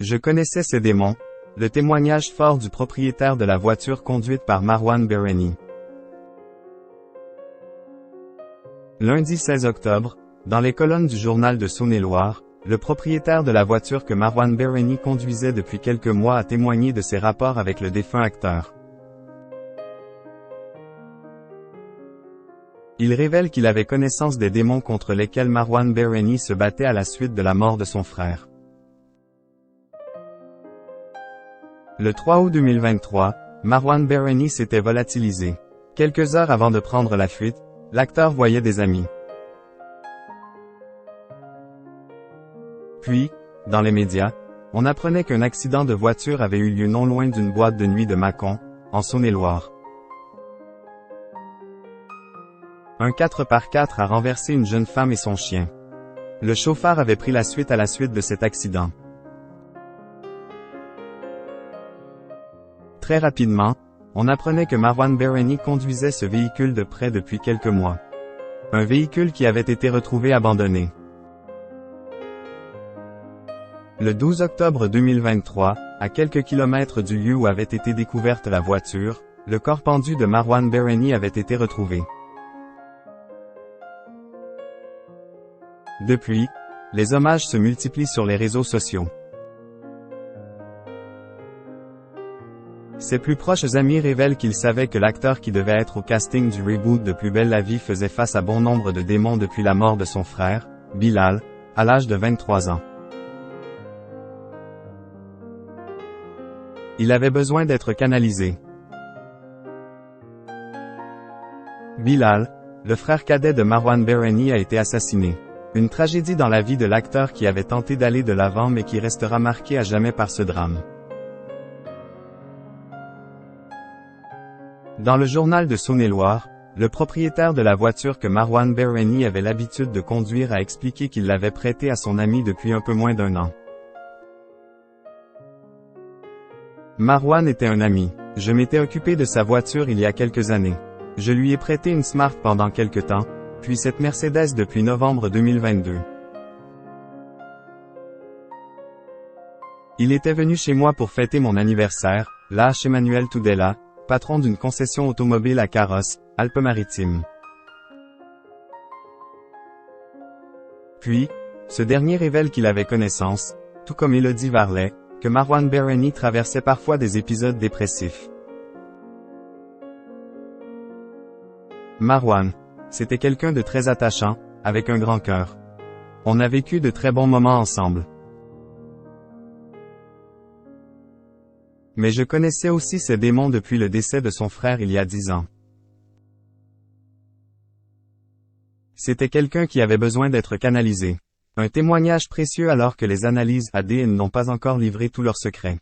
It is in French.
Je connaissais ces démons, le témoignage fort du propriétaire de la voiture conduite par Marwan Bereni. Lundi 16 octobre, dans les colonnes du journal de Saône-et-Loire, le propriétaire de la voiture que Marwan Bereni conduisait depuis quelques mois a témoigné de ses rapports avec le défunt acteur. Il révèle qu'il avait connaissance des démons contre lesquels Marwan Bereni se battait à la suite de la mort de son frère. Le 3 août 2023, Marwan Bereni s'était volatilisé. Quelques heures avant de prendre la fuite, l'acteur voyait des amis. Puis, dans les médias, on apprenait qu'un accident de voiture avait eu lieu non loin d'une boîte de nuit de Mâcon, en Saône-et-Loire. Un 4x4 a renversé une jeune femme et son chien. Le chauffeur avait pris la suite à la suite de cet accident. Très rapidement, on apprenait que Marwan Bereni conduisait ce véhicule de près depuis quelques mois. Un véhicule qui avait été retrouvé abandonné. Le 12 octobre 2023, à quelques kilomètres du lieu où avait été découverte la voiture, le corps pendu de Marwan Bereni avait été retrouvé. Depuis, les hommages se multiplient sur les réseaux sociaux. Ses plus proches amis révèlent qu'ils savaient que l'acteur qui devait être au casting du reboot de Plus belle la vie faisait face à bon nombre de démons depuis la mort de son frère, Bilal, à l'âge de 23 ans. Il avait besoin d'être canalisé. Bilal, le frère cadet de Marwan Bereni, a été assassiné. Une tragédie dans la vie de l'acteur qui avait tenté d'aller de l'avant mais qui restera marqué à jamais par ce drame. Dans le journal de Saône-et-Loire, le propriétaire de la voiture que Marwan Bereni avait l'habitude de conduire a expliqué qu'il l'avait prêtée à son ami depuis un peu moins d'1 an. Marwan était un ami. Je m'étais occupé de sa voiture il y a quelques années. Je lui ai prêté une Smart pendant quelque temps, puis cette Mercedes depuis novembre 2022. Il était venu chez moi pour fêter mon anniversaire, là chez Emmanuel Tudela, patron d'une concession automobile à Carrosse, Alpes-Maritimes. Puis, ce dernier révèle qu'il avait connaissance, tout comme Élodie Varlet, que Marwan Bereni traversait parfois des épisodes dépressifs. Marwan, c'était quelqu'un de très attachant, avec un grand cœur. On a vécu de très bons moments ensemble. Mais je connaissais aussi ses démons depuis le décès de son frère il y a 10 ans. C'était quelqu'un qui avait besoin d'être canalisé. Un témoignage précieux alors que les analyses ADN n'ont pas encore livré tous leurs secrets.